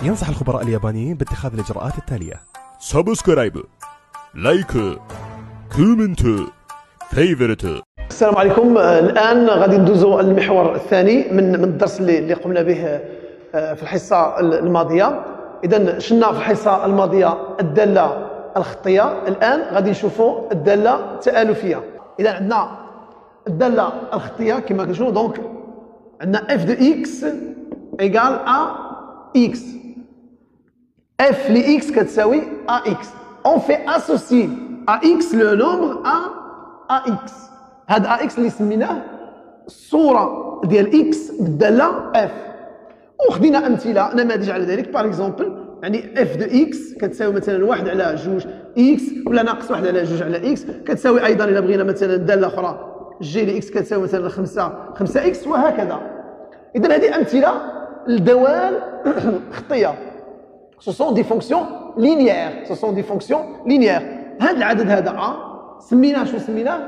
ينصح الخبراء اليابانيين باتخاذ الإجراءات التالية: سبسكرايب، لايك، كومنت، فيفرت. السلام عليكم. الآن غادي ندوزو المحور الثاني من الدرس اللي قمنا به في الحصة الماضية. إذا شلنا في الحصة الماضية الدالة الخطية، الآن غادي نشوفوا الدالة التآلفية. إذا عندنا الدالة الخطية كما كنشوفوا، دونك عندنا f de x égale à x. f li x كتساوي ax. On fait associer à x le nombre à ax. هاد ax اللي سميناه الصورة ديال x بالدالة f. وخدينا أمثلة نماذج على ذلك. باغ اكزومبل يعني f de x كتساوي مثلا 1 على 2 x ولا ناقص 1 على 2 على x، كتساوي أيضا إلا بغينا مثلا دالة أخرى g ل x كتساوي مثلا 5 x وهكذا. إذا هذه أمثلة لدوال خطية. Ce sont des fonctions linéaires. Ce sont des fonctions linéaires. هذا العدد هذا a سميناه شو سميناه؟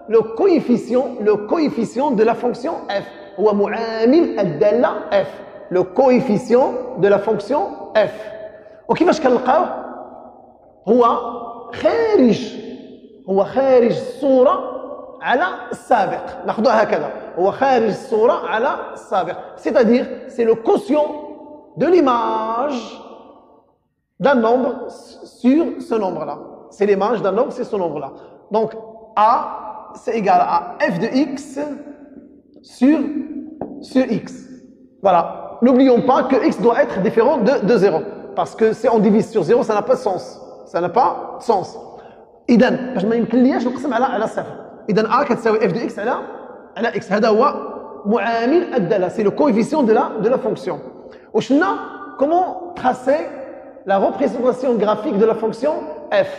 le coefficient de la fonction f. هو معامل الدالة f. le coefficient de la fonction f. وكيفاش كنلقاوه؟ هو خارج الصورة على السابق. ناخذوها هكذا، هو خارج الصورة على السابق. c'est-à-dire c'est le quotient de l'image d'un nombre sur ce nombre-là. C'est l'image d'un nombre sur ce nombre-là. Donc a c'est égal à f de x sur x. Voilà. N'oublions pas que x doit être différent de 0. Parce que si on divise sur 0, ça n'a pas de sens. Ça n'a pas de sens. إذا باش ما يمكنلياش نقسم على صفر. إذا a كتساوي f de x على x. هذا هو معامل الدالة. C'est le coefficient de la fonction. وشفنا comment tracer la représentation graphique de la fonction f,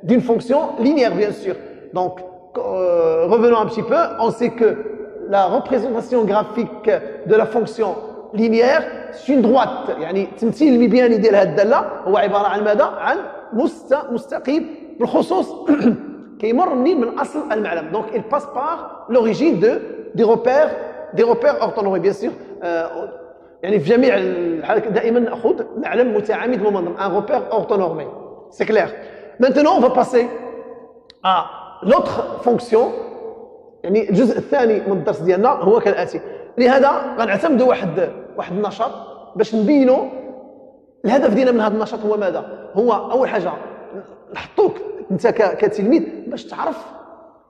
d'une fonction linéaire bien sûr. Donc revenons un petit peu. On sait que la représentation graphique de la fonction linéaire c'est une droite. يعني التمثيل المبياني ديال هذه الدالة هو عبارة عن ماذا؟ عن مستقيم. بالخصوص كيمر منين؟ من أصل المعلم. Donc il passe par l'origine des repères orthonormés bien sûr. يعني في جميع الحالات دائما ناخذ معلم متعامد ومنظم. Un repère orthonormé. C'est clair. Maintenant on va passer à l'autre fonction. يعني الجزء الثاني من الدرس ديالنا هو كالآتي. لهذا غنعتمدوا واحد النشاط باش نبينوا الهدف ديالنا من هذا النشاط هو ماذا؟ هو اول حاجه نحطوك انت كتلميذ باش تعرف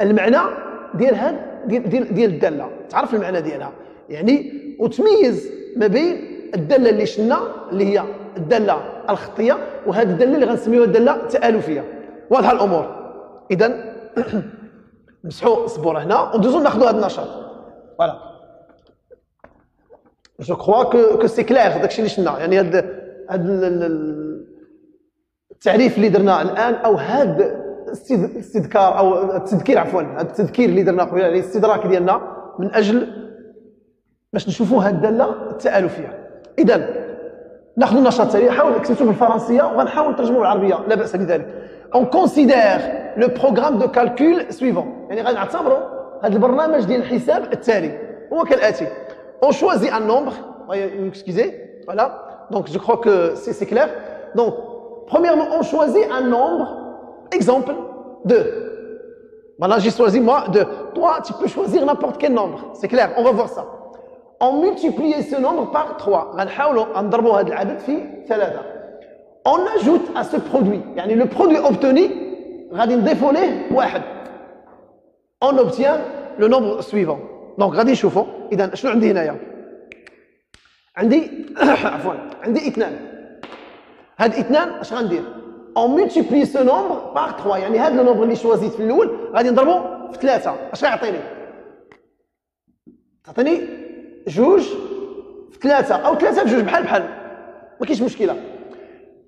المعنى ديال الداله، تعرف المعنى ديالها يعني، وتميز ما بين الداله اللي شلنا اللي هي الداله الخطيه وهذه الداله اللي غنسميوها الداله التآلفيه. واضحه الامور؟ اذا نمسحوا السبوره هنا وندوزو ناخذوا هذا النشاط. فوالا. Je crois que c'est clair داكشي اللي شفنا. يعني هاد التعريف اللي درناه الان او هاد الاستذكار او التذكير عفوا، هاد التذكير اللي درناه قبيله يعني الاستدراك ديالنا من اجل باش نشوفوا هاد الداله التآلفيه. اذا ناخذ النشاط التالي. حاول كتبتو بالفرنسيه وغنحاول نترجموه بالعربيه، لا باس بذلك. On considère le programme de calcul suivant. يعني غنعتبروا هاد البرنامج ديال الحساب التالي هو كالاتي. On choisit un nombre, excusez, voilà, donc je crois que c'est clair. Donc, premièrement, on choisit un nombre, exemple, 2. Voilà, j'ai choisi moi 2. Toi, tu peux choisir n'importe quel nombre, c'est clair, on va voir ça. On multiplie ce nombre par 3. On ajoute à ce produit, يعني le produit obtenu, on obtient le nombre suivant. Donc غادي نشوفوا اذا شنو عندي هنايا. عندي عفوا عندي 2. هاد 2 اش غندير؟ اون ملتيبلي سو نومبر باغ 3. يعني هاد النومبر اللي شوازيت في الاول غادي نضربو في 3. اش غيعطيني؟ تعطيني 2 في 3 او 3 في 2 بحال ما كاينش مشكله.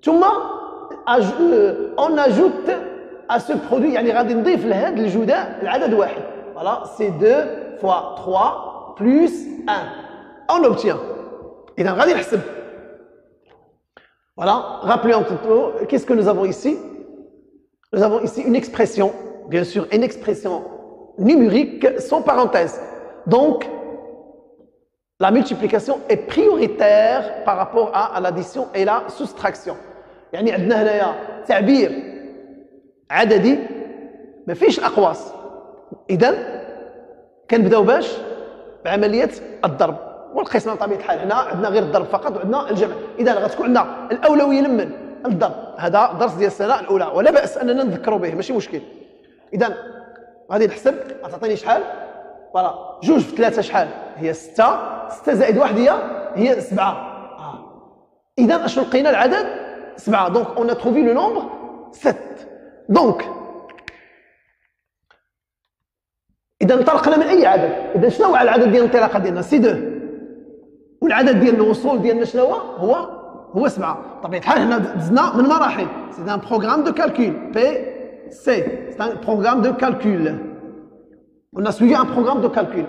ثم اون اجوت ا سو برودوي يعني غادي نضيف لهاد الجداء العدد واحد. فوالا سي 2 fois 3 plus 1. On obtient. Et donc, regardez le. Voilà, rappelez un petit peu, qu'est-ce que nous avons ici? Nous avons ici une expression, bien sûr, une expression numérique sans parenthèse. Donc, la multiplication est prioritaire par rapport à l'addition et la soustraction. يعني عندنا هنايا تعبير عددي ما فيش اقواس. اذا كنبداو باش بعمليه الضرب والقسمه بطبيعه الحال. هنا عندنا غير الضرب فقط وعندنا الجمع. اذا غتكون عندنا الاولويه لمن الضرب. هذا درس ديال السنه الاولى ولا باس اننا نذكروا به ماشي مشكل. اذا غادي نحسب غتعطيني شحال؟ فوالا 2 في 3 شحال؟ هي 6. 6 زائد 1 هي 7. اذا اشنو لقينا العدد 7. دونك اون ا تروفي لو نومبر 7. دونك اذا انطلقنا من اي عدد. اذا شنو هو العدد ديال الانطلاقه ديالنا؟ سي 2. والعدد ديال الوصول ديالنا شنو هو 7. بطبيعه الحال هنا دزنا من مراحل. سي ان بروغرام دو كالكول بي سي. سي ان بروغرام دو كالكول. On a suivi un programme de calcul.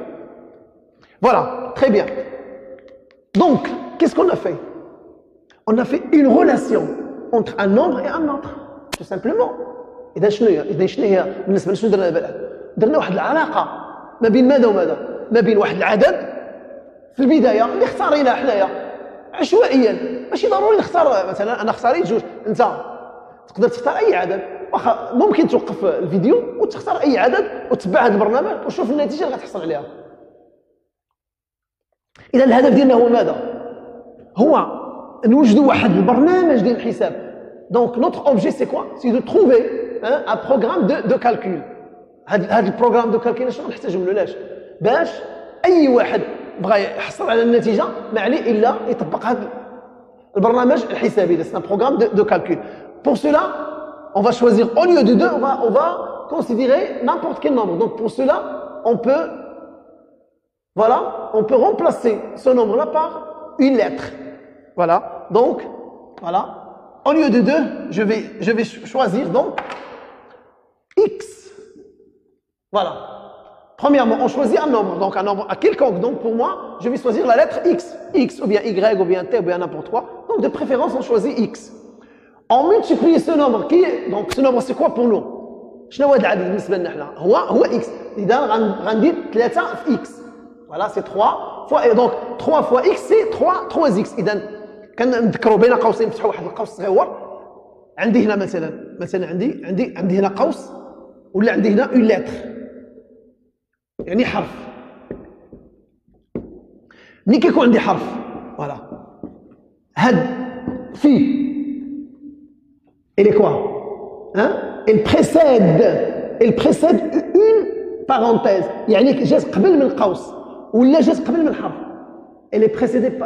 Voilà, très bien. Donc, qu'est-ce qu'on a fait? On a fait une relation entre un nombre et un autre, tout simplement. إذا شنو هي بالنسبة لشنو درنا واحد العلاقة ما بين ماذا وماذا؟ ما بين واحد العدد في البداية اللي اختاريناه حنايا عشوائيا. ماشي ضروري نختار مثلا أنا اختاريت 2. أنت تقدر تختار أي عدد. واخا ممكن توقف الفيديو وتختار اي عدد وتتبع هذا البرنامج وشوف النتيجه اللي غتحصل عليها. اذا الهدف ديالنا هو ماذا؟ هو نوجدوا واحد البرنامج ديال الحساب. دونك نوتر اوبجي سي كوا؟ سي دو تروفي ان بروغرام دو كالكول. هذا البروغرام دو كالكول شنو نحتاجو منه؟ لاش؟ باش اي واحد بغى يحصل على النتيجه ما عليه الا يطبق هذا البرنامج الحسابي. سي ان بروغرام دو كالكول. بور سولا on va choisir, au lieu de 2, on va considérer n'importe quel nombre. Donc pour cela, on peut remplacer ce nombre-là par une lettre. Voilà. Donc, voilà. Au lieu de 2, je vais choisir donc X. Voilà. Premièrement, on choisit un nombre. Donc un nombre à quelconque. Donc pour moi, je vais choisir la lettre X. X ou bien Y ou bien T ou bien n'importe quoi. Donc de préférence, on choisit X. On multiplie ce nombre qui est, donc ce nombre c'est quoi pour nous? شنو هو العدد بالنسبه لنا حنا؟ هو x. اذا غندير 3 في x. Voilà, c'est 3 fois et donc 3 fois x c'est 3x. اذا كنذكروا بين قوسين نفتحوا واحد القوس صغير. عندي هنا مثلا عندي هنا قوس ولا عندي هنا une lettre يعني حرف. ملي كيكون عندي حرف فوالا هاد في elle est quoi? Hein? Elle précède une parenthèse. يعني جات قبل من قوس ولا جات قبل من حرف. Elle précède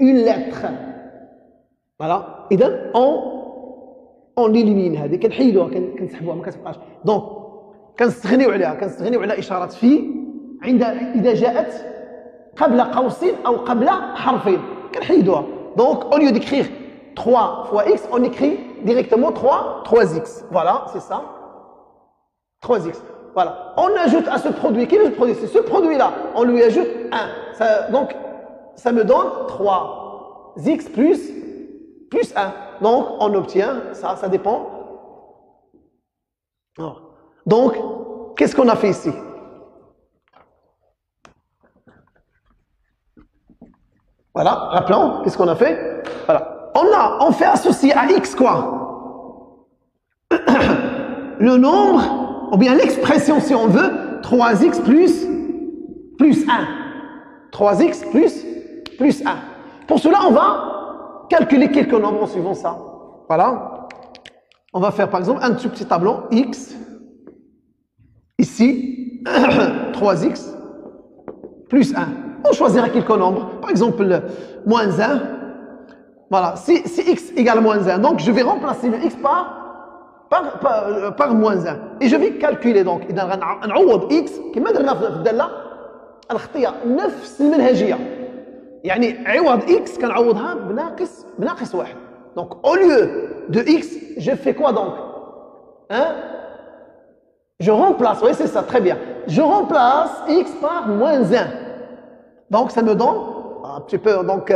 une lettre. Voilà. إذا on élimine هذه كنحيدوها كنسحبوها ما كتبقاش. دونك كنستغنيو على إشارة في إذا جاءت قبل قوسين أو قبل حرفين كنحيدوها. Donc au lieu d'écrire 3 fois x, on écrit directement 3x. Voilà, c'est ça. 3x. Voilà. On ajoute à ce produit, quel est le produit? C'est ce produit-là. On lui ajoute 1. Donc, ça me donne 3x plus 1. Donc, on obtient, ça dépend. Donc, qu'est-ce qu'on a fait ici? Voilà, rappelons, qu'est-ce qu'on a fait? Voilà. On fait associer à x quoi? Le nombre, ou bien l'expression si on veut, 3x plus 1. 3x plus 1. Pour cela, on va calculer quelques nombres en suivant ça. Voilà. On va faire par exemple un tout petit tableau, x, ici, 3x plus 1. On choisira quelques nombres, par exemple, moins 1. Voilà, si x égale moins 1, donc je vais remplacer le x par moins 1. Et je vais calculer donc. إذا غنعوض x كما درنا في الدالة الخطية نفس المنهجية. يعني عوض x كنعوضها بناقص 1. Donc au lieu de x, je fais quoi donc? Hein? Je remplace, oui c'est ça, très bien. Je remplace x par moins 1. Donc ça me donne un petit peu donc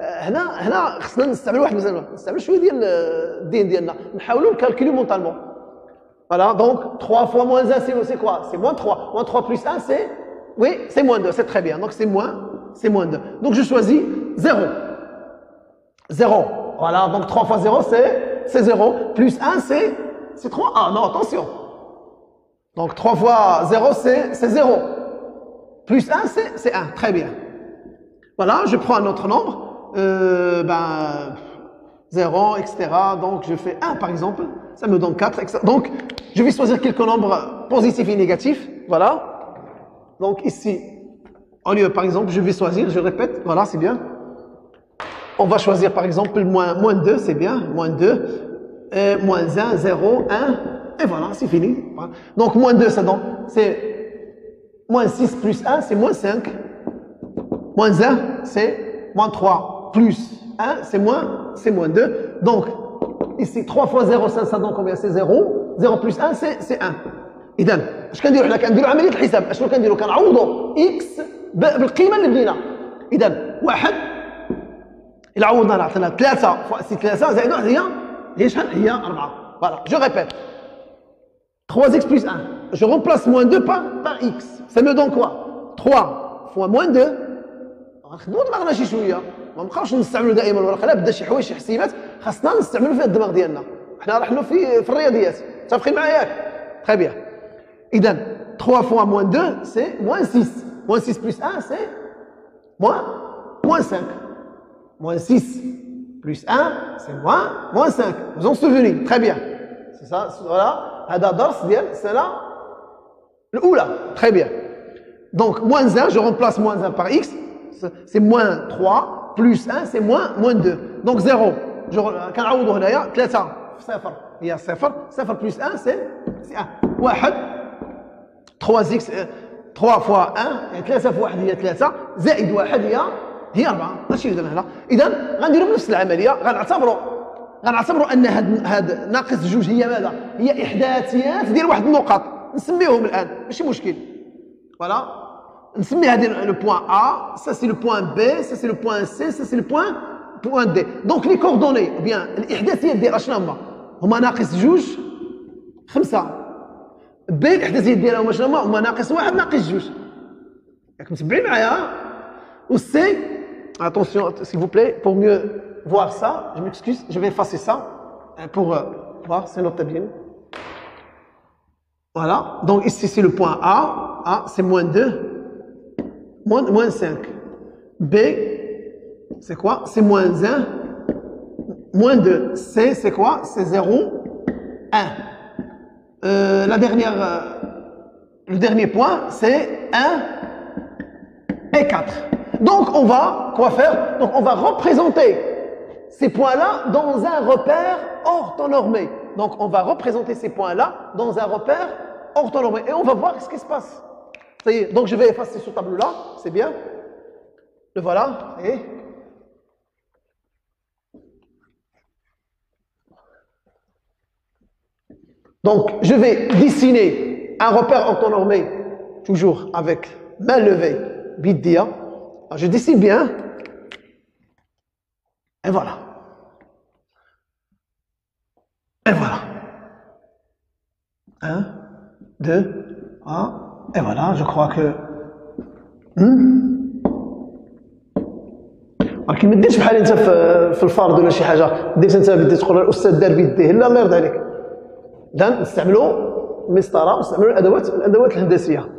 هنا خصنا نستعملوا واحد المسألة، نستعمل شويه ديال الدين ديالنا، نحاولوا نكالكوليو مونطالمون. Voilà, donc 3 fois moins 1 c'est quoi? C'est moins 3. Moins 3 plus 1 c'est Oui, c'est moins 2, c'est très bien. Donc c'est moins 2. Donc je choisis 0. 0. Voilà, donc 3 fois 0, c'est 0. Plus 1, c'est 3. Ah non, attention. Donc 3 fois 0, c'est 0. Plus 1, c'est 1. Très bien. Voilà, je prends un autre nombre. 0, etc. Donc je fais 1 par exemple. Ça me donne 4, etc. Donc je vais choisir quelques nombres positifs et négatifs. Voilà. Donc ici, au lieu, par exemple, je vais choisir, je répète, voilà, c'est bien. On va choisir par exemple moins 2, c'est bien, moins 2, moins 1, 0, 1, et voilà, c'est fini. Voilà. Donc moins 2, ça donne, c'est moins 6 plus 1, c'est moins 5. Moins 1, c'est moins 3, plus 1, c'est moins 2. Donc, ici, 3 fois 0, ça donne combien? C'est 0. 0 plus 1, c'est 1. إذن اش كنديروا حنا؟ كنديروا عملية الحساب. اشنو كنديروا؟ كنعوضوا إكس بالقيمة اللي بدينا. إذن واحد إلا عوضنا عطينا 3 فوق 3 زائد 1 هي شحال؟ هي 4. Voilà, je répète. 3x plus 1. Je remplace moins 2 par x. Ça me donne quoi? 3 fois moins 2. غنخدموا دماغنا شي شويه، ما نبقاوش نستعملوا دائما الورقه، لا بدا شي حوايج شي حسيبات خاصنا نستعملوا فيها الدماغ ديالنا. حنا رحنا في الرياضيات، متفقين معايا ياك؟ Très bien. إذن 3 fois moins 2 c'est moins 6. Moins 6 plus 1 c'est moins 5. Moins 6 plus 1 c'est moins 5. Vous en souvenez? Très bien. C'est ça, voilà. هذا درس ديال السنة الأولى. Très bien. Donc moins 1, je remplace moins 1 par x. C'est moins 3, plus 1, c'est moins 2. Donc 0. كنعوضوا هنايا 3 0 هي 0. 0 plus 1 c'est 1. 1. 3x 3 fois 1 يعني 3 في 1 هي 3 زائد 1 هي 4. ماشي يلزم هنا. إذا غنديروا بنفس العملية. غنعتبروا أن هاد ناقص جوج هي ماذا؟ هي إحداثيات ديال واحد النقط. نسميوهم الآن ماشي مشكل. Voilà. نسمي هذه le point A, ça c'est le point B, ça c'est le point C, ça c'est le point D. Donc les coordonnées, bien الإحداثيات ديال اشنو هما ناقص جوج 5. B الإحداثيات ديالها هما شنو هما ناقص 1 ناقص جوج. راكم متبعين معايا؟ و C, attention s'il vous plaît, pour mieux voir ça, je m'excuse, je vais effacer ça pour voir, c'est noté bien. Voilà, donc ici c'est le point A, c'est moins 2. Moins 5. B, c'est quoi? C'est moins 1. Moins 2. C, c'est quoi? C'est 0, 1. Le dernier point, c'est 1 et 4. Donc, on va quoi faire? Donc, on va représenter ces points-là dans un repère orthonormé. Donc, on va représenter ces points-là dans un repère orthonormé. Et on va voir ce qui se passe. Ça y est, donc je vais effacer ce tableau-là, c'est bien. Le voilà, et donc je vais dessiner un repère orthonormé, toujours avec main levée, biddia. Je dessine bien, et voilà. Et voilà. 1, 2, 3. Et voilà, je crois que ولكن ما ديرش بحال انت في الفرض ولا شي حاجه، دير انت بدي تقول الاستاذ دار بيديه، لا الله يرضى عليك. اذا نستعملوا المسطره ونستعملوا الادوات الهندسيه.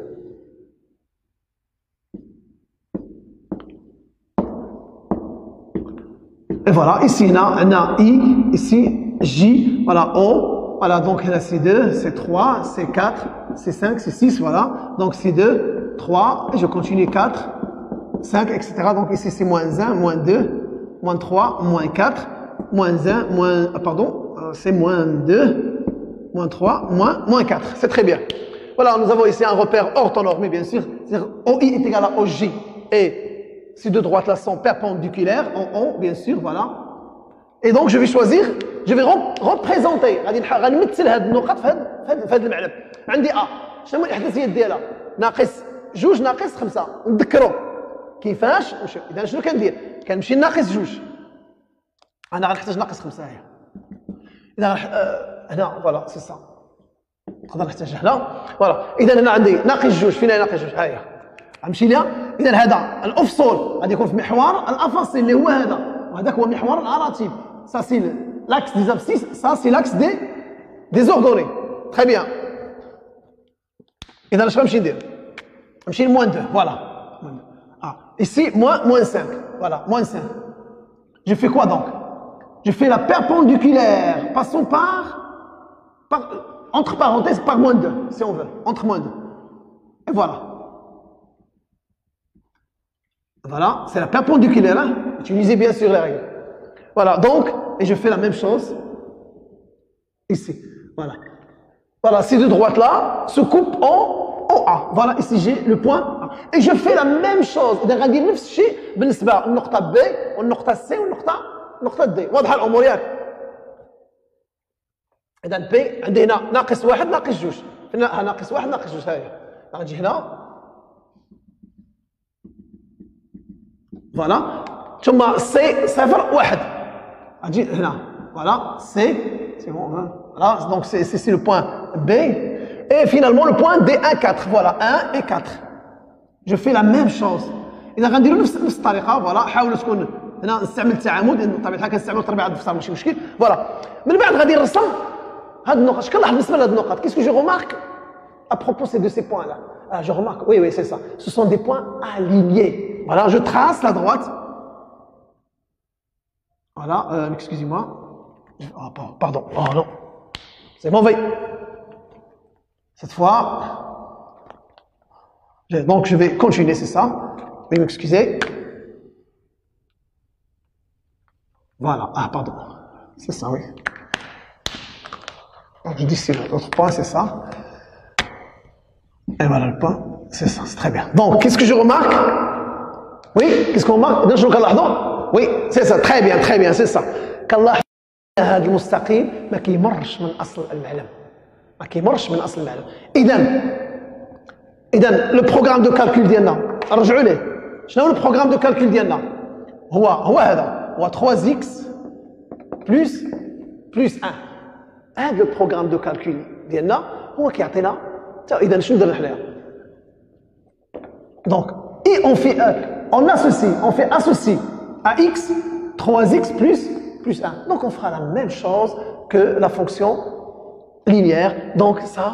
Et voilà, ici on a I, ici J, voilà O. Voilà, donc là c'est 2, c'est 3, c'est 4, c'est 5, c'est 6, voilà. Donc c'est 2, 3, et je continue 4, 5, etc. Donc ici c'est moins 1, moins 2, moins 3, moins 4, moins 1, c'est moins 2, moins 3, moins 4. C'est très bien. Voilà, nous avons ici un repère orthonormé, bien sûr. C'est-à-dire OI est égal à OJ. Et ces deux droites-là sont perpendiculaires en haut, bien sûr, voilà. Et donc je vais choisir, je vais représenter غادي نمثل هاد النقط في هاد المعلم. عندي A، شنو هما الإحداثيات ديالها؟ ناقص 2 ناقص 5. نذكروا كيفاش نمشيو. إذا شنو كندير؟ كنمشي ناقص 2. أنا غنحتاج ناقص 5 هي. إذا هنا فوالا سي سا. نقدر نحتاج هنا فوالا. إذا هنا عندي ناقص 2، فين هي ناقص 2؟ ها هي. غنمشي ليها. اذا هذا الافصول غادي يكون في محور الافاصيل اللي هو هذا، وهذاك هو محور الاراتيب. سا سي لاكس دي زابسيس، سا سي لاكس دي زوردوني. تري بيان. اذا اش غنمشي ندير؟ نمشي لموان 2. فوالا ici moins 5. Voilà, moins 5. Je fais quoi donc? Je fais la perpendiculaire passons par entre parenthèses par moins 2 si on veut, entre moins 2. Et voilà. Voilà, c'est la perpendiculaire, hein? Utilisez bien sûr les règles. Voilà, donc, et je fais la même chose ici. Voilà. Voilà, ces deux droites-là se coupent en A. Voilà, ici j'ai le point A. Et je fais la même chose. إذا غندير نفس الشيء بالنسبة للنقطة B والنقطة C والنقطة D. واضحة الأمور ياك؟ إذا B عندي هنا ناقص 1 ناقص 2. هنا ناقص 1 ناقص 2. ها هي. غنجي هنا. فوالا. ثم C 0 1. غنجي هنا. فوالا C. C'est bon, hein? Voilà, donc c'est le point B. Et finalement le point D1 4. Voilà, 1 et 4. Je fais la même chose. إذا غنديروا نفس الطريقة. فوالا، حاولوا تكون هنا نستعمل التعامد لأن بطبيعة الحال كنستعملوا تربيع الضفدع ماشي مشكل. فوالا، من بعد غادي نرسم هاد النقط. اش كنلاحظ بالنسبة لهاد النقط؟ Qu'est-ce que je remarque à propos de ces points-là? Ah, je remarque, oui, c'est ça. Ce sont des points alignés. Voilà, je trace la droite. Voilà, excusez-moi. Oh, pardon, oh non. C'est mauvais. Cette fois, donc je vais continuer, c'est ça. Veuillez m'excuser. Voilà, ah pardon. C'est ça, oui. Donc je dis c'est l'autre point, c'est ça. Et voilà le point, c'est ça, c'est très bien. Donc, qu'est-ce que je remarque? Oui, qu'est-ce qu'on remarque? Oui, c'est ça, très bien, c'est ça. كنلاحظ هذا المستقيم ما كيمرش من اصل المعلم. ما كيمرش من اصل المعلم. اذا لو بروغرام دو كالكول ديالنا رجعوا ليه. شنو هو البروغرام دو كالكول ديالنا؟ هو هذا، هو 3x plus 1. هذا لو بروغرام دو كالكول ديالنا هو كيعطينا. اذا شنو درنا حنايا؟ Donc, et on fait associer à x 3x plus 1. Donc on fera la même chose que la fonction linéaire. Donc ça,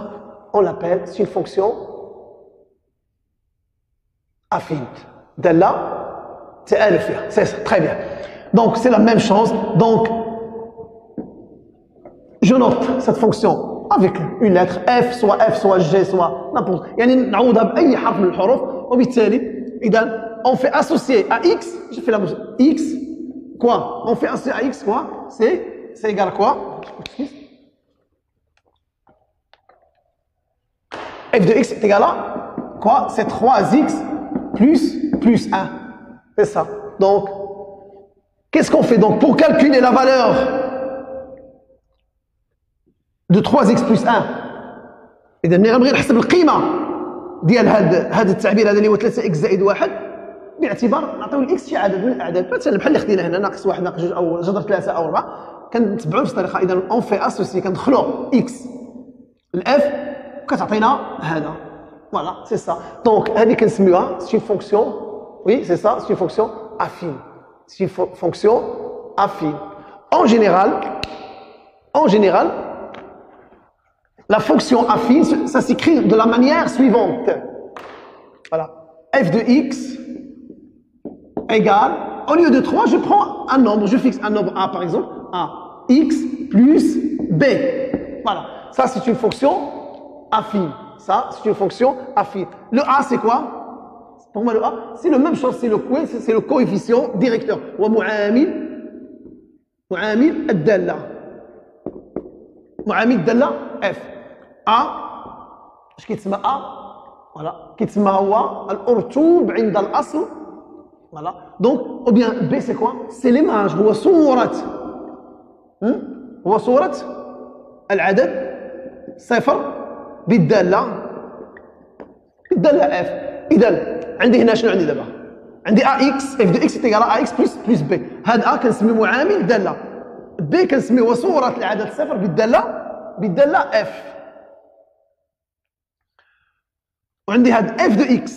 on l'appelle, c'est une fonction affine. Della, c'est elle faire. C'est ça, très bien. Donc c'est la même chose. Donc je note cette fonction avec une lettre F, soit G, soit n'importe. يعني نعوضها بأي حرف من الحروف. وبالتالي إذا on fait associer à x, je fais la même chose. X quoi? On fait associer à x quoi? C'est égal à quoi? F de x est égal à quoi? C'est 3x plus 1. C'est ça. Donc, qu'est-ce qu'on fait donc pour calculer la valeur de 3x plus 1? إذا ملي غنبغي نحسب القيمة ديال هذا التعبير هذا اللي هو 3x زائد 1 باعتبار نعطيو الاكس شي عدد من الاعداد مثلا بحال اللي خدينا هنا ناقص 1 ناقص 2 او جذر 3 او 4 كنتبعوا نفس الطريقه. اذا اون في اسوسي كندخلوا اكس الاف وكتعطينا هذا. فوالا سي سا. دونك هذه كنسميوها سي فونكسيون. وي سي سا سي فونكسيون افين. سي فونكسيون افين. En général, la fonction affine, ça s'écrit de la manière suivante. Voilà. F de x égale, au lieu de 3, je prends un nombre, je fixe un nombre A par exemple, A, x plus b. Voilà. Ça, c'est une fonction affine. Ça, c'est une fonction affine. Le A, c'est quoi? Pour moi, le A, c'est la même chose, c'est le coefficient directeur. ومعامل الدالة. معامل الدالة F. A, اش كيتسمى A؟ voilà. كيتسمى هو الأرتوب عند الأصل. Voilà. Donc, ou bien B, c'est quoi? C'est l'image. هو صورة العدد صفر بالدالة F. إذا عندي هنا شنو عندي دابا؟ عندي AX F de X est égal à AX plus B. هذا A كنسميه معامل دالة. B كنسميه هو صورة العدد صفر بالدالة F. وعندي هاد F de X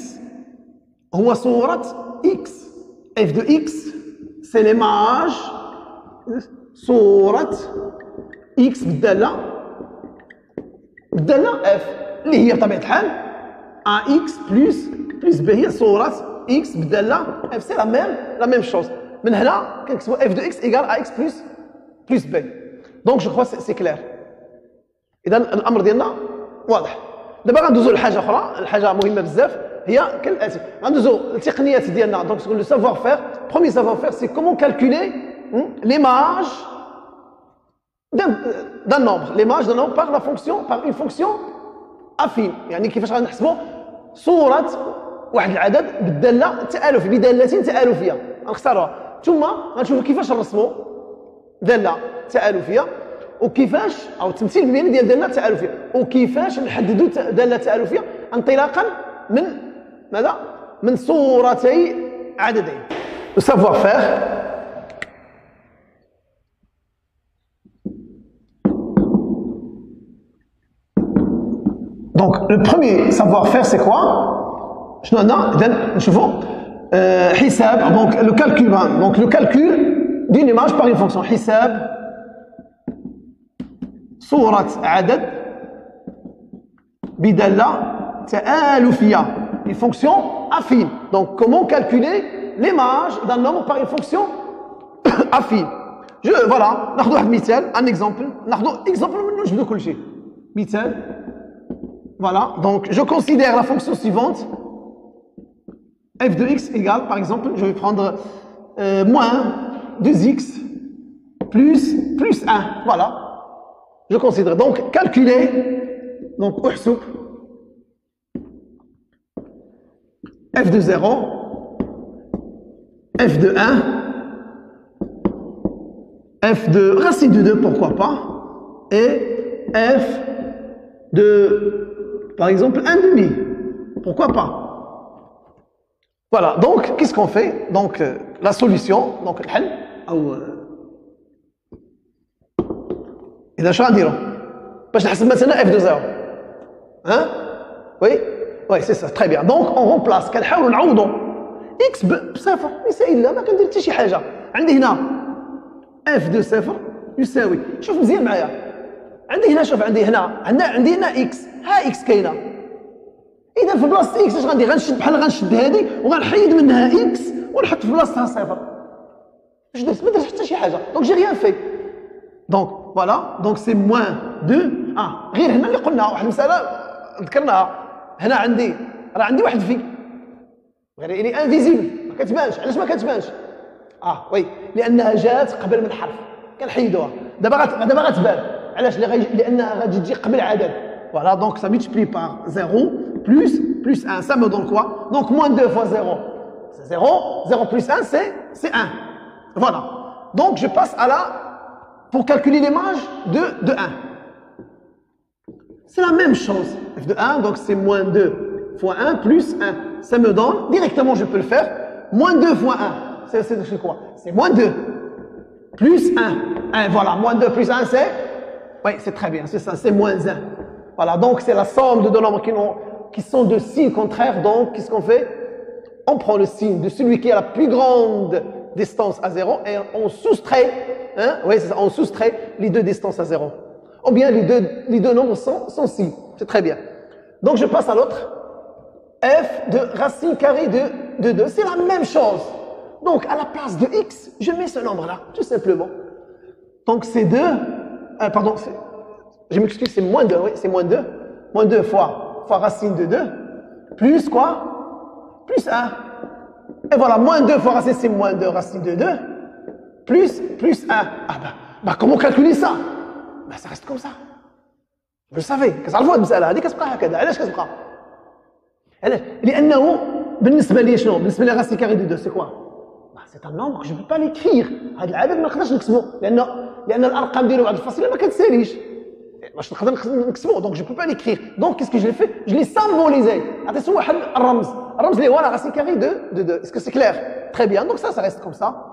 هو صورة x. f de x c'est l'image صورة x بالدالة f اللي هي بطبيعة الحال ax plus b هي صورة x بالدالة f. c'est la même chose. من هنا كنكتبوا f de x égale ax plus b. donc je crois c'est clair. إذا الأمر ديالنا واضح. دابا غندوزو لحاجة أخرى، الحاجة مهمة بزاف هي كالآتي. غندوزو التقنيات ديالنا. دونك le savoir faire. Premier savoir faire c'est comment calculer l'image d'un nombre. L'image d'un nombre par une fonction affine. يعني كيفاش غنحسبوا صورة واحد العدد بالدالة التآلفية بدالة تآلفية غنختاروها. ثم غنشوفوا كيفاش نرسموا دالة تآلفية وكيفاش او التمثيل البياني ديال دالة تآلفية وكيفاش نحددوا دالة تآلفية انطلاقا من ماذا؟ من صورتي عددين. Le savoir faire. Donc le premier savoir faire c'est quoi? شنو عندنا؟ إذا نشوفوا حساب donc le calcul. Donc le calcul d'une image par une fonction. حساب صورة عدد بدالة تآلفية. Une fonction affine. Donc comment calculer l'image d'un nombre par une fonction affine. Voilà, ناخذ واحد مثال, un exemple. ناخذ exemple منو نجبدو كلشي. مثال. Voilà, donc je considère la fonction suivante. f de x égale, par exemple, je vais prendre moins 2x plus 1. Voilà. Je considère donc calculer, donc احسب f de 0, f de 1, f de racine de 2, pourquoi pas, et f de, par exemple, 1,5, pourquoi pas. Voilà, donc qu'est-ce qu'on fait? Donc la solution, donc الحل أو إذا شو غنديرو باش نحسب مثلا f de 0. Hein? Oui, c'est ça, très bien. Donc on remplace كنحاولوا نعوضوا x بصفر يساوي لا ما كندير حتى شي حاجه. عندي هنا f de 0 يساوي، شوف مزيان معايا، عندي هنا شوف عندي هنا x، ها x كاينه. اذا في بلاصه x اش غندير؟ غنشد بحال غنشد هذه وغنحيد منها x ونحط في بلاصتها 0. اش درت؟ ما درت حتى شي حاجه. دونك جي ريان في. دونك فوالا، دونك سي موان 2. غير هنا اللي قلنا واحد المساله ذكرناها، هنا عندي راه عندي واحد في غير الي انفيزيبل ما كتبانش. علاش ما كتبانش؟ وي لانها جات قبل من حرف كنحيدوها. دابا غتبان. علاش؟ لانها غادي تجي قبل عدد. Voilà, donc ça multiplie par 0 plus 1. Ça me donne quoi? Donc moins 2 fois 0, c'est 0. 0 plus 1, c'est 1. Voilà. Donc je passe à la... Pour calculer l'image de 1. C'est la même chose. f de 1, donc c'est moins 2 fois 1 plus 1. Ça me donne, directement je peux le faire, moins 2 fois 1. C'est quoi? C'est moins 2 plus 1. Voilà, moins 2 plus 1, c'est... Oui, c'est très bien, c'est ça, c'est moins 1. Voilà, donc c'est la somme de deux nombres qui sont de signes contraires. Donc, qu'est-ce qu'on fait? On prend le signe de celui qui a la plus grande distance à 0 et on soustrait, oui, c'est ça, on soustrait les deux distances à 0. Ou bien les deux nombres sont signes. C'est très bien. Donc, je passe à l'autre. f de racine carrée de 2, c'est la même chose. Donc, à la place de x, je mets ce nombre-là, tout simplement. Donc, c'est 2, pardon, je m'excuse, c'est moins 2, oui, c'est moins 2. Moins 2 fois racine de 2, plus quoi? Plus 1. Et voilà, moins 2 fois racine, c'est moins 2 racine de 2, plus 1. Comment calculer ça? Ça reste comme ça. Vous le savez, كتعرفوا هاد المسألة هذه كتبقى هكذا. علاش كتبقى؟ علاش؟ لأنه بالنسبة لي شنو؟ بالنسبة لي racine carrée de 2, c'est quoi? C'est un nombre que je ne peux pas l'écrire. هاد العدد ما نقدرش نكتبو لأن الأرقام ديالو بعد الفاصلة ما كتساليش. Donc je ne peux pas l'écrire. Donc qu'est-ce que je l'ai fait? Je l'ai symbolisé. Attention, الرمز اللي هو la racine carrée de 2. Est-ce que c'est clair? Très bien. Donc ça reste comme ça.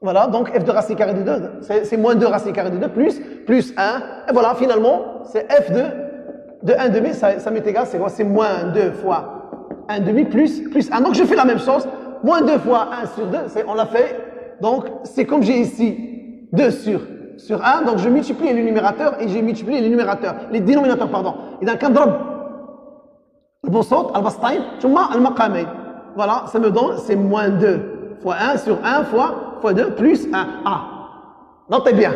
Voilà, donc f de racine carrée de 2, c'est moins 2 racine carrée de 2 plus 1. Et voilà, finalement, c'est f de 1 demi, ça m'est égal, c'est quoi? C'est moins 2 fois 1 demi plus 1. Donc je fais la même chose. Moins 2 fois 1 sur 2, on l'a fait. Donc c'est comme j'ai ici 2 sur 1. Donc je multiplie les numérateurs et j'ai multiplié les dénominateurs, pardon. إذا كنضرب البسط البسطين ثم المقامين. Voilà, ça me donne, c'est moins 2 fois 1 sur 1 fois 2 plus 1. Ah, notez bien.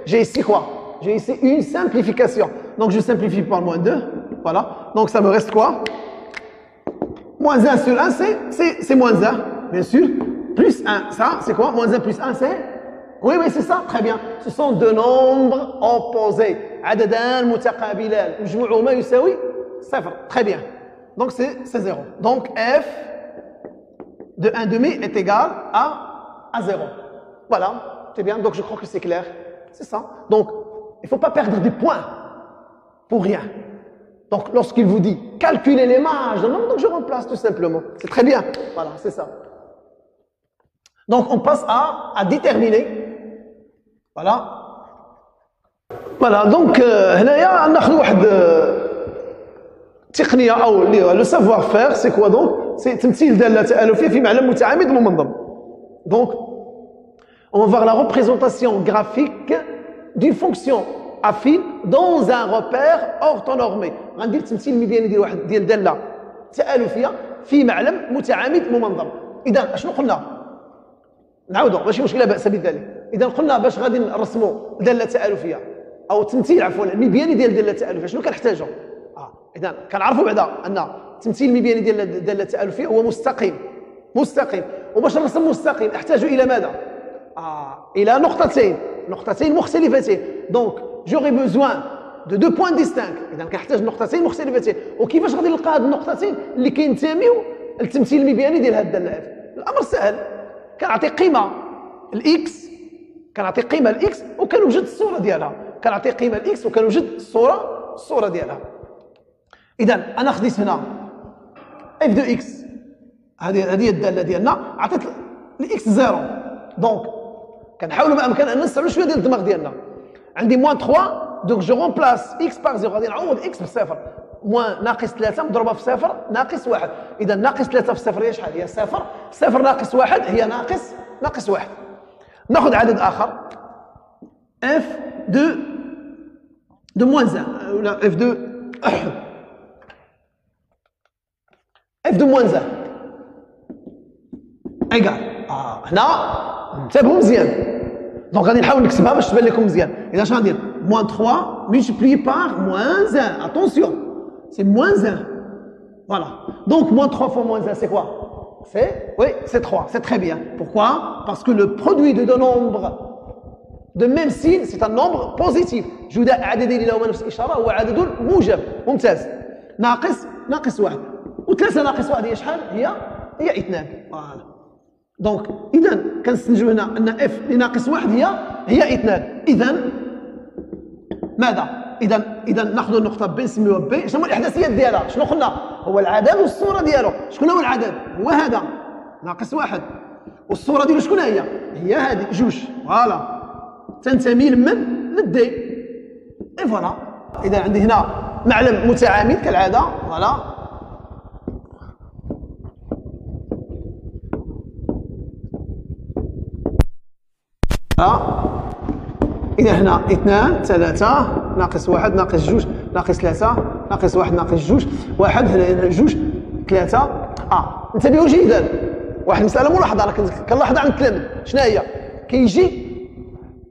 J'ai ici quoi? J'ai ici une simplification. Donc je simplifie par moins 2. Voilà. Donc ça me reste quoi? Moins 1 sur 1, c'est moins 1, bien sûr. Plus 1, ça, c'est quoi? Moins 1 plus 1, c'est? Oui, c'est ça, très bien. Ce sont deux nombres opposés. عددان متقابلان مجموعهما يساوي 0. Très bien. Donc c'est 0. Donc f de 1 demi est égal à 0. Voilà, c'est bien. Donc je crois que c'est clair. C'est ça. Donc il ne faut pas perdre des points pour rien. Donc lorsqu'il vous dit calculer les marges, donc je remplace tout simplement. C'est très bien. Voilà, c'est ça. Donc on passe à déterminer. Voilà. Voilà, donc هنايا ناخذ واحد تقنيه او لو سافوار فير. سي كوا دونك؟ سي تمثيل داله تالفيه في معلم متعامد ممنظم. Donc on va voir la représentation graphique d'une fonction affine dans un repère orthonormé. غندير تمثيل مبياني ديال داله تالفيه في معلم متعامد ممنظم. اذا اشنو قلنا؟ نعاودوا ماشي مشكله باس بذلك. اذا قلنا باش غادي نرسموا داله تالفيه او تمثيل عفوا المبياني ديال داله التالفيه شنو كنحتاجوا؟ اذا كنعرفوا بعدا ان التمثيل المبياني ديال الداله التالفيه هو مستقيم. وباش نرسم مستقيم احتاج الى ماذا؟ الى نقطتين مختلفتين. دونك جوري بوزوان دو دو بوين ديستانك. اذا كنحتاج نقطتين مختلفتين. وكيفاش غادي نلقى هاد النقطتين اللي كينتميو للتمثيل المبياني ديال هاد الداله اف؟ الامر سهل. كنعطي قيمه الاكس، كنعطي قيمه الاكس وكنوجد الصوره ديالها. كنعطي قيمه الاكس وكنوجد الصوره ديالها. اذا انا خديت هنا اف دو اكس، هذه الداله ديالنا عطيت الاكس 0. دونك كنحاولوا ما امكن ان نستعملوا شويه ديال الدماغ ديالنا. عندي موان 3 دونك جو رومبلاس اكس بار 0. غادي نعوض اكس بصفر. موان ناقص 3 مضروبه في صفر ناقص 1. اذا ناقص 3 في صفر هي شحال؟ هي صفر. صفر ناقص 1 هي ناقص 1. ناخذ عدد اخر اف دو موان 1 ولا اف دو اف دو موان 1 ايكال. هنا انتبهوا مزيان. دونك غادي نحاول نكتبها باش تبان لكم مزيان. اذا اش غندير؟ موان 3 ملتيبلي بار موان 1. اتونسيون سي موان 1. فوالا. دونك موان 3 fois موان 1 c'est quoi? C'est 3. C'est très bien. Pourquoi? Parce que le produit de deux nombres de même signe c'est un nombre positif. جداء عددين لهما نفس الاشاره هو عدد موجب. ممتاز. ناقص 1 و3 ناقص 1 هي شحال؟ هي 2. فوالا. دونك اذا كنستنتجوا هنا ان اف اللي ناقص 1 هي 2. اذا ماذا؟ اذا ناخذ النقطه ب نسميوها ب. شنو هو الاحداثيات ديالها؟ شنو قلنا؟ هو العدد والصوره ديالو. شكون هو العدد؟ هو هذا ناقص 1. والصوره ديالو شكون هي هذه 2. فوالا تنتمي لمن؟ للدي. اي فوالا. اذا عندي هنا معلم متعامد كالعاده. فوالا. إذا هنا 2 3 ناقص 1 ناقص 2 ناقص 3 ناقص 1 ناقص 2 1 هنا 2 3. انتبهوا جيدا. واحد المسألة ملاحظة أنا كنلاحظها عند التلاميذ. شنو هي؟ كيجي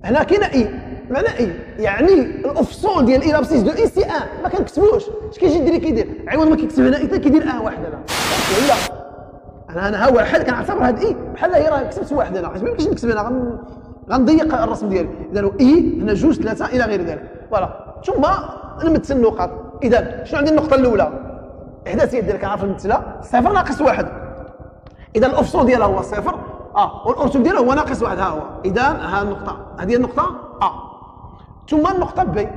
هنا كاينة إي. معنى إي يعني الأفصول ديال إي لابسيس دو إي سي 1 ما كنكتبوش. اش كيجي يدير كيدير؟ عوض ما كيكتب هنا إي كيدير 1 هنا. ولا أنا ها واحد كنعتبر هاد إي بحال هي راه كتبت 1 هنا. علاش ما يمكنش نكتب هنا؟ غنضيق الرسم ديالي. اذا اي هنا 2 3 الى غير ذلك. فوالا. ثم نمثل النقط. اذا شنو عندي النقطه الاولى؟ الاحداثيات ديالها كنعرف نمثلها 0 ناقص 1. اذا الافصول ديالها هو 0 والارتب ديالها هو ناقص 1. ها هو. اذا ها النقطه هذه النقطه ثم النقطه ب.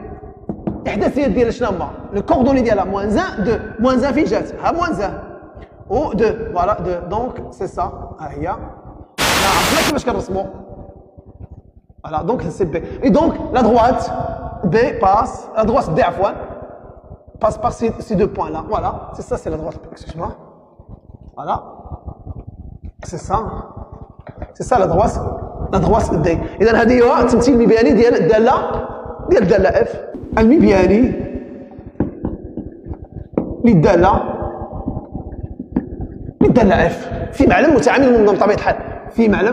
الاحداثيات ديالها شنو هما؟ لو كوردوني ديالها موان 1 2. موان 1 فين جات؟ ها موان 1 و 2. فوالا 2. دونك سي سا. ها هي. عرفنا كيفاش كنرسموا. Voilà, donc c'est B. Et donc, la droite, B passe, la droite D, passe par ces deux points-là. Voilà, c'est ça, c'est la droite. Excuse-moi. فوالا سي سا لا دغواس دي. اذا هذه هو التمثيل المبياني ديال الداله اف. المبياني للداله اف في معلم متعامل منظم بطبيعه الحال،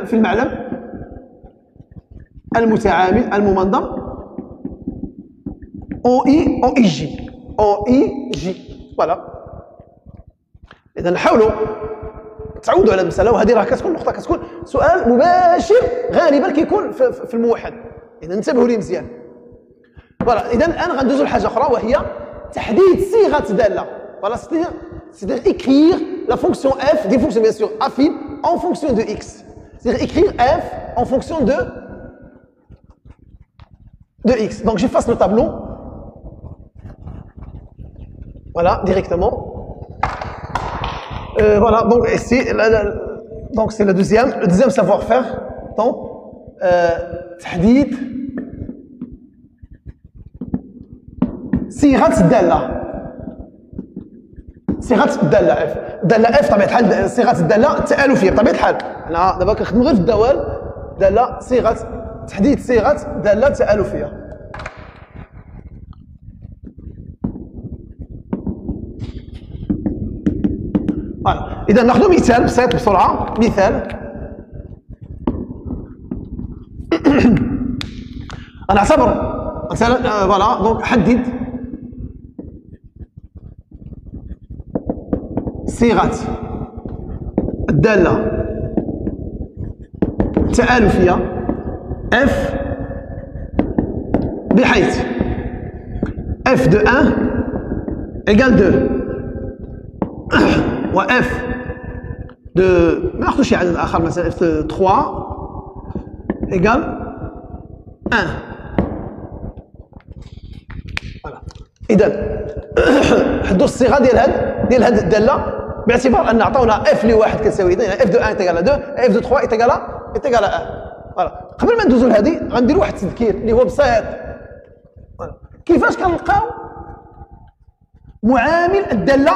في المعلم المتعامل المنظم او اي جي فوالا. اذا نحاولوا تعودوا على المساله، وهذه راه كتكون نقطه، كتكون سؤال مباشر غالبا كيكون في الموحد. اذا انتبهوا لي مزيان. فوالا اذا الان غندوزوا لحاجه اخرى وهي تحديد صيغه داله. فوالا c'est-à-dire écrire la fonction f, des fonctions bien sûr affines en fonction de x. C'est-à-dire écrire f en fonction de x. Donc j'efface le tableau. Voilà, directement. Voilà, donc c'est le deuxième savoir-faire. Donc, تحديد صيغة الدالة. صيغة الدالة اف. الدالة اف بطبيعة الحال صيغة الدالة التآلفية بطبيعة الحال. حنا دابا كنخدموا غير في الدوال دالة تحديد صيغة دالة تآلفية. إذا ناخذ مثال بسيط بسرعة. مثال غنعتبر مثلا فوالا دونك حدد صيغة الدالة التآلفية f بحيث f de 1 égale 2 و f de ناخذ شي عدد آخر مثلا f de 3 égale 1. فوالا. إذا حدوا الصيغة ديال هاد الدالة باعتبار أن عطاونا f لواحد كتساوي إذا f de 1 est égal à 2 f de 3 est égal à 1. فوالا. قبل ما ندوزو لهادي غندير واحد التذكير اللي هو بسيط. كيفاش كنلقاو معامل الدالة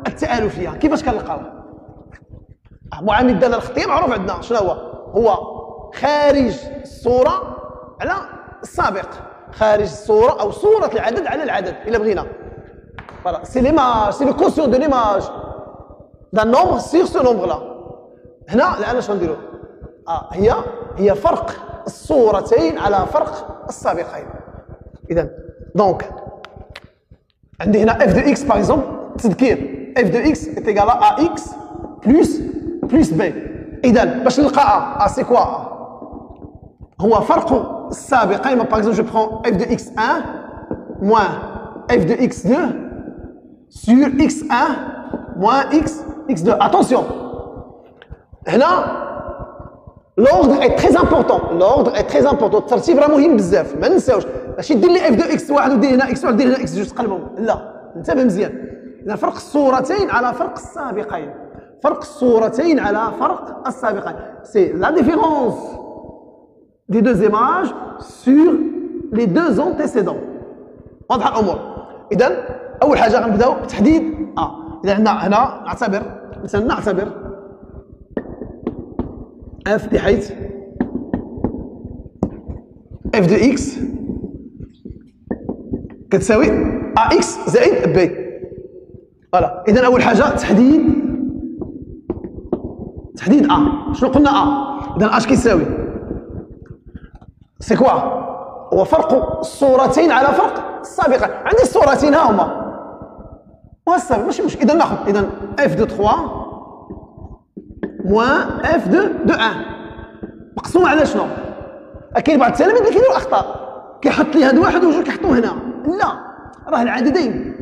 التآلفية؟ كيفاش كنلقاو؟ معامل الدالة الخطية معروف عندنا شنو هو خارج الصورة على السابق، خارج الصورة أو صورة العدد على العدد إلا بغينا. فوالا سي ليماج، سي لو كوسيون دو ليماج دان نومبر سيغ سو نومبر لا. هنا الآن اش غنديرو؟ هي فرق الصورتين على فرق السابقين. إذا دونك عندي هنا f de x باغ اكزومبل تذكير f de x est égal à ax plus b. إذا باش نلقى a سي كوا هو فرق السابقين. باغ اكزومبل جو برون f de x1 moins f de x2 sur x1 moins x2. Attention, هنا l'ordre est très important. L'ordre est très important. الترتيب راه مهم بزاف، ما ننساوش. ماشي دير لي f de x1 ودير هنا x1 ودير هنا x2 تقلبهم، لا انتبه مزيان. إذا فرق الصورتين على فرق السابقين، فرق الصورتين على فرق السابقين. C'est la différence des deux images sur les deux antécédents. واضحة الأمور. إذا أول حاجة غنبداو بتحديد إذا هنا نعتبر f بحيث f de x كتساوي ax زائد b. فوالا. إذا أول حاجة تحديد شنو قلنا إذا اش كيساوي سي كوا؟ هو فرق الصورتين على فرق السابقين. عندي الصورتين ها هما والسابق ماشي مشكل. إذا ناخذ f de 3 moins f de 1 مقسوم على شنو؟ كاين بعض التلاميذ اللي كيديروا اخطاء، كيحط لي هاد واحد وجوج كيحطوه هنا. لا، راه العددين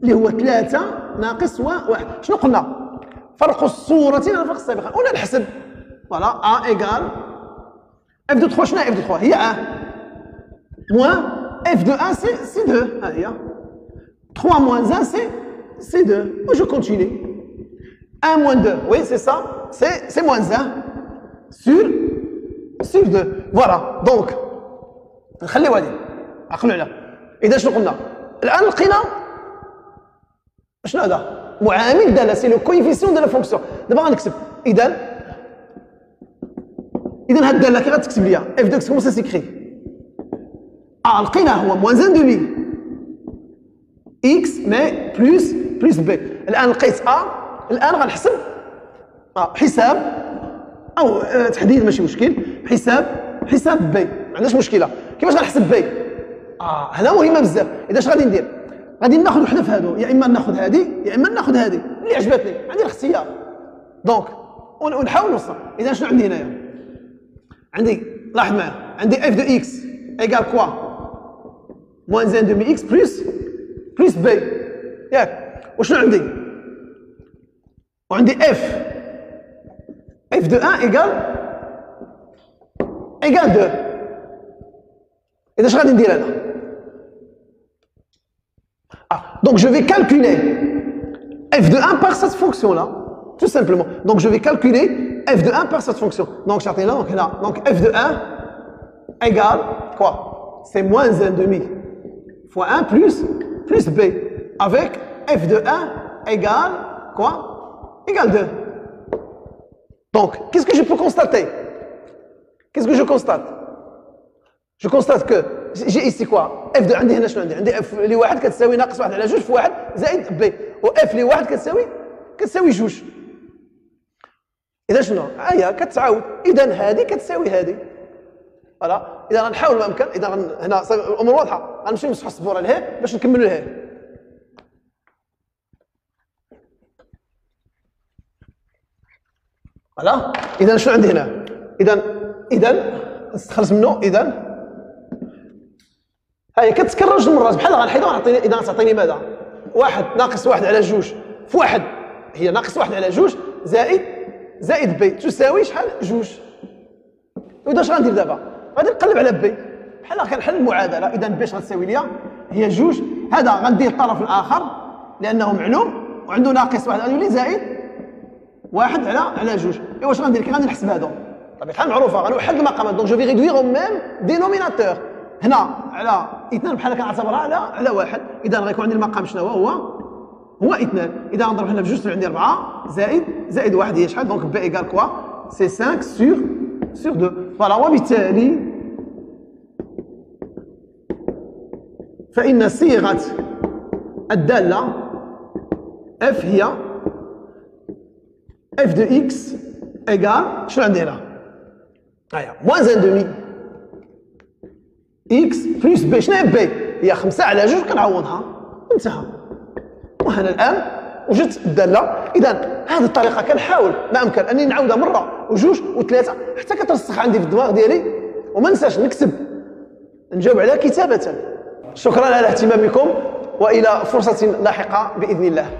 اللي هو 3 ناقص 1. شنو قلنا؟ فرق الصورتين على فرق السابقين. ولا نحسب فوالا a égale f de 3. شنو هي f de 3؟ هي 1 moins f de 1 c'est 2. ها هي 3 moins 1 c'est 2. Et je continue. 1 moins 2, oui c'est ça, c'est moins 1 sur 2. Voilà, donc نخليو هذه عقلوا عليها. إذا شنو قلنا؟ الآن لقينا شنو هذا؟ معامل الداله سي لو كويفيسيون دو لا فونكسيون. دابا غنكتب اذا هاد الداله كي غتكتب ليا اف دو اكس كومون سا سيكري لقيناه هو موان 1 دومي اكس مي بلس بي. الان لقيت الان غنحسب حساب او تحديد ماشي مشكل حساب بي، ما عندناش مشكله. كيفاش غنحسب بي؟ هنا مهمه بزاف. اذا اش غادي ندير؟ غادي ناخذ وحده في هادو، يا اما ناخذ هذه يا اما ناخذ هذه اللي عجبتني، عندي الاختيار. دونك ونحاول نوصل. اذا شنو عندي هنايا؟ عندي لاحظ معايا، عندي اف دو اكس ايكال كوا موان 1 دومي اكس بلس بي ياك. وشنو عندي؟ وعندي اف دو 1 ايكال 2. اذا اش غادي ندير انا؟ Donc je vais calculer f de 1 par cette fonction là, tout simplement. Donc je vais calculer f de 1 par cette fonction. Donc j'attends là, donc f de 1 égale quoi? C'est moins 1 demi fois 1 plus b avec f de 1 égale quoi? Égale 2. Donc qu'est-ce que je peux constater? Qu'est-ce que je constate? Je constate que j'ai ici quoi? f de عندي هنا شنو عندي؟ عندي f اللي واحد كتساوي ناقص واحد على جوج في واحد زائد b، و f اللي واحد كتساوي جوج. إذا شنو؟ هي كتعاود، إذا هذه كتساوي هذه. فوالا، إذا غنحاول ما أمكن، إذا هنا الأمور واضحة، غنمشيو نمسحوا السبورة لهيه باش نكملوا لهيه. فوالا، إذا شنو عندي هنا؟ إذا نستخلص منه، إذا هاي كتكرر جوج مرات بحال غنحيدها ونعطيني. اذا غتعطيني ماذا؟ واحد ناقص واحد على جوج في واحد هي ناقص واحد على جوج زائد بي تساوي شحال؟ جوج. واذا اش غندير دابا؟ غادي نقلب على بي بحال كنحل المعادله. اذا بي اش غتساوي ليا؟ هي جوج. هذا غندير الطرف الاخر لانه معلوم وعنده ناقص واحد غادي يولي زائد واحد على جوج. ايوا واش غندير؟ كي غادي نحسب هادو بطبيعه الحال معروفه، غنوحد المقامات. دونك جو في ريدوير او ميم دينوميناتور. هنا على 2 بحال كنعتبرها على 1. اذا غيكون عندي المقام شنو هو 2. اذا غنضرب هنا بجوج عندي 4 زائد 1 هي شحال؟ دونك بي ايكال كوا؟ سي 5 سور 2. فوالا، وبالتالي فإن صيغة الدالة اف هي اف دو اكس ايكال شنو عندي هنا؟ هيا موان 1 دومي اكس بلس بي. شنو هي بي؟ هي 5 على جوج كنعوضها انتهى. وهنا الان وجدت الداله. اذا هذه الطريقه كنحاول ما امكن اني نعاودها مره وجوج وثلاثه حتى كترسخ عندي في الدماغ ديالي وما ننساش نكتب نجاوب عليها كتابه. شكرا على اهتمامكم والى فرصه لاحقه باذن الله.